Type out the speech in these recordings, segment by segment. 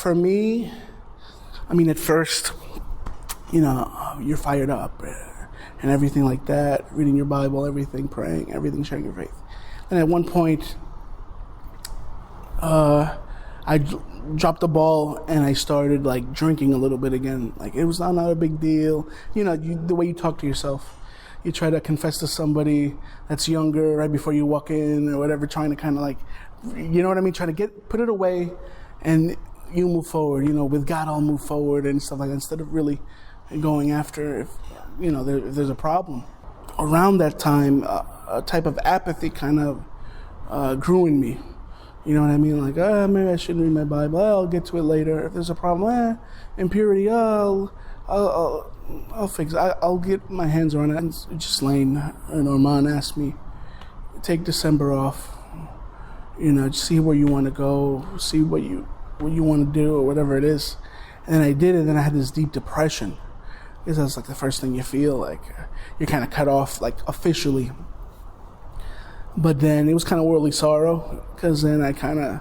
For me, I mean, at first, you're fired up and everything like that, reading your Bible, everything, praying, everything, sharing your faith. And at one point, I dropped the ball and I started like drinking a little bit again. Like it was not a big deal. The way you talk to yourself. You try to confess to somebody that's younger right before you walk in or whatever, trying to kind of like, you know what I mean? Trying to put it away and you move forward. With God, I'll move forward and stuff like that instead of really going after if there's a problem. Around that time, a type of apathy kind of grew in me. You know what I mean? Like, maybe I shouldn't read my Bible. I'll get to it later. If there's a problem, impurity, I'll fix it. I'll get my hands around it. And Ghislaine and Armand asked me, take December off. Just see where you want to go, see what you want to do or whatever it is. And then I did it, and then I had this deep depression. Because that's like the first thing you feel, like you're kind of cut off, like officially. But then it was kind of worldly sorrow, because then I kind of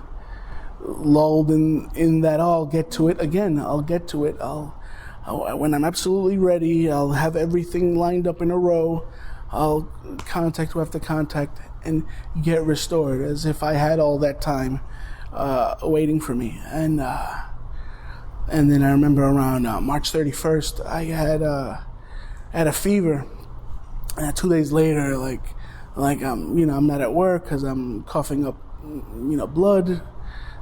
lulled in that, I'll get to it again. I'll get to it. When I'm absolutely ready, I'll have everything lined up in a row. I'll contact who I have to contact and get restored, as if I had all that time waiting for me. And then I remember around March 31st, I had a fever. And 2 days later, I'm not at work because I'm coughing up, blood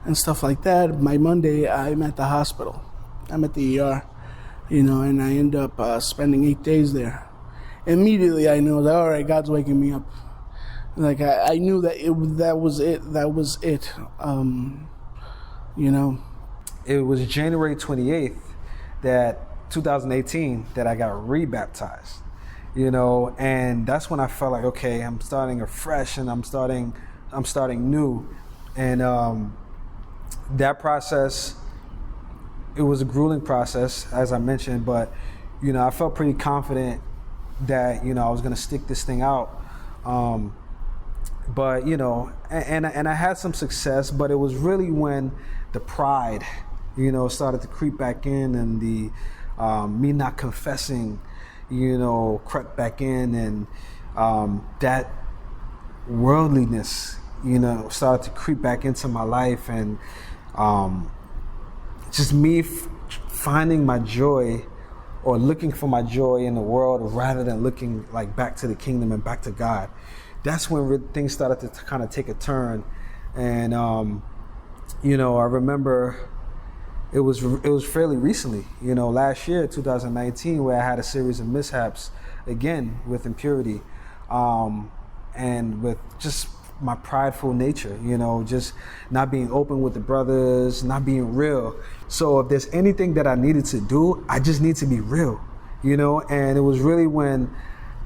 and stuff like that. By Monday, I'm at the hospital. I'm at the ER, and I end up spending 8 days there. Immediately, I know that, all right, God's waking me up. Like, I knew that that was it. That was it, It was January 28th, 2018, that I got rebaptized. And that's when I felt like, okay, I'm starting afresh and I'm starting new. And that process, it was a grueling process, as I mentioned, but, I felt pretty confident that, I was going to stick this thing out. But, and I had some success, but it was really when the pride, started to creep back in, and the me not confessing, crept back in, and that worldliness, started to creep back into my life, and just me finding my joy or looking for my joy in the world rather than looking like back to the kingdom and back to God. That's when things started to kind of take a turn. And I remember it was fairly recently, last year, 2019, where I had a series of mishaps again with impurity, and with just my prideful nature, just not being open with the brothers, not being real. So if there's anything that I needed to do, I just need to be real, and it was really when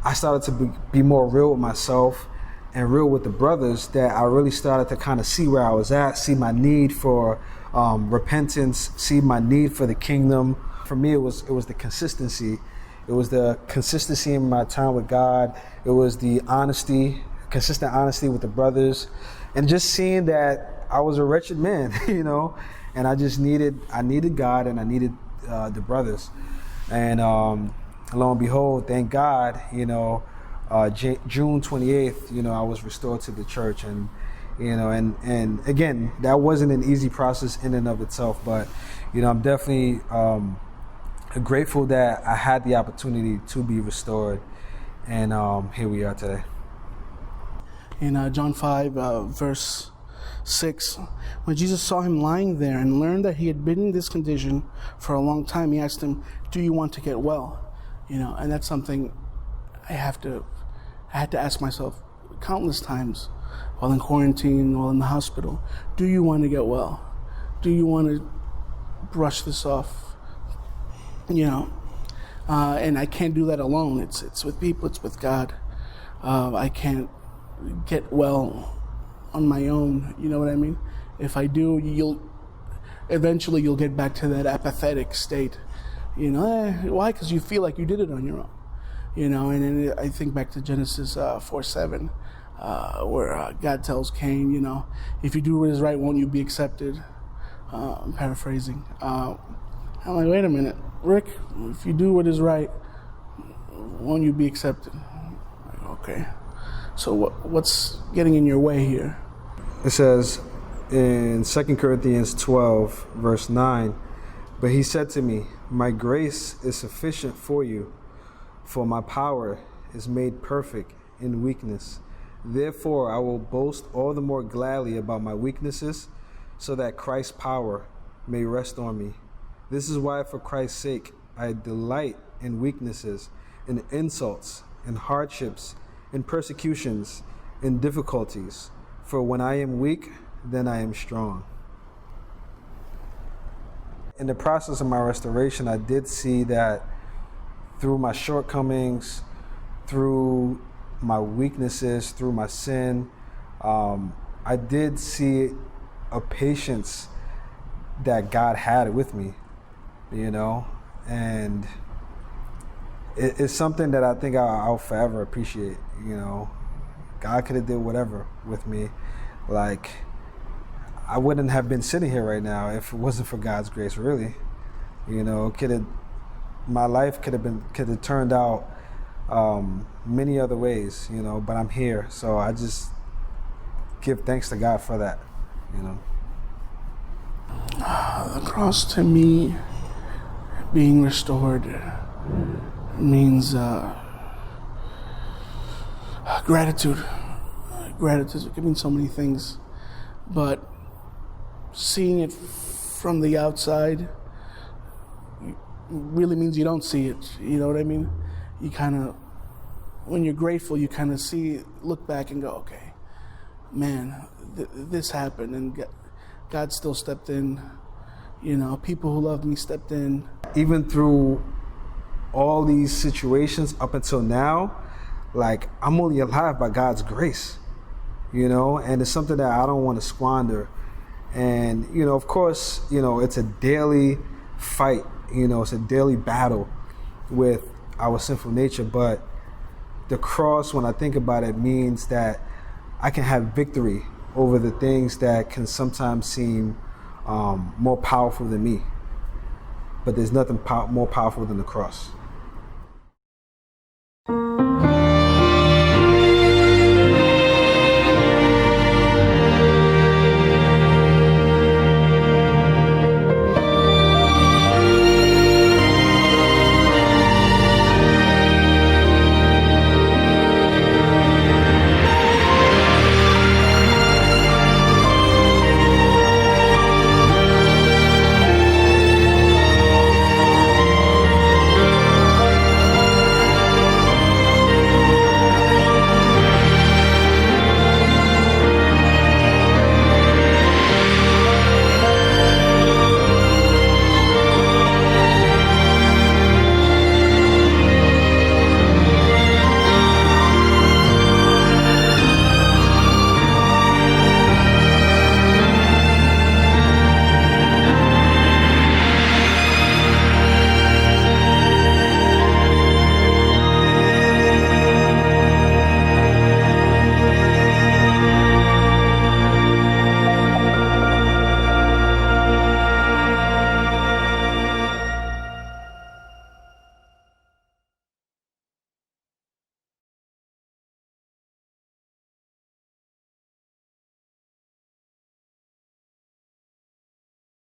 I started to be more real with myself and real with the brothers that I really started to kind of see where I was at, see my need for repentance, see my need for the kingdom. For me, it was the consistency. It was the consistency in my time with God. It was the honesty, consistent honesty with the brothers, and just seeing that I was a wretched man, and I needed God, and I needed the brothers. And lo and behold, thank God, June 28th, I was restored to the church, and and again, that wasn't an easy process in and of itself, but I'm definitely grateful that I had the opportunity to be restored, and here we are today. In John 5, verse 6, when Jesus saw him lying there and learned that he had been in this condition for a long time, he asked him, "Do you want to get well?" And that's something I had to ask myself countless times while in quarantine, while in the hospital. Do you want to get well? Do you want to brush this off? And I can't do that alone. It's with people, it's with God. I can't get well on my own, you know what I mean? If I do, eventually you'll get back to that apathetic state. Why? Because you feel like you did it on your own. And then I think back to Genesis 4:7, where God tells Cain, if you do what is right, won't you be accepted? I'm paraphrasing. I'm like, wait a minute, Rick, if you do what is right, won't you be accepted? I'm like, okay. So what's getting in your way here? It says in 2 Corinthians 12, verse 9, "But he said to me, my grace is sufficient for you, for my power is made perfect in weakness. Therefore, I will boast all the more gladly about my weaknesses, so that Christ's power may rest on me. This is why, for Christ's sake, I delight in weaknesses, in insults, in hardships, in persecutions, in difficulties. For when I am weak, then I am strong." In the process of my restoration, I did see that through my shortcomings, through my weaknesses, through my sin, I did see a patience that God had with me, and it's something that I think I'll forever appreciate. God could have did whatever with me. Like, I wouldn't have been sitting here right now if it wasn't for God's grace, really. My life could have turned out many other ways, but I'm here. So I just give thanks to God for that, The cross to me, being restored, means gratitude. Gratitude can mean so many things, but seeing it from the outside really means you don't see it. You know what I mean? You kind of, when you're grateful, you kind of look back and go, okay, man, this happened, and God still stepped in. People who loved me stepped in. Even through all these situations up until now, like, I'm only alive by God's grace, and it's something that I don't want to squander. And, of course, it's a daily fight, it's a daily battle with our sinful nature. But the cross, when I think about it, means that I can have victory over the things that can sometimes seem more powerful than me. But there's nothing more powerful than the cross.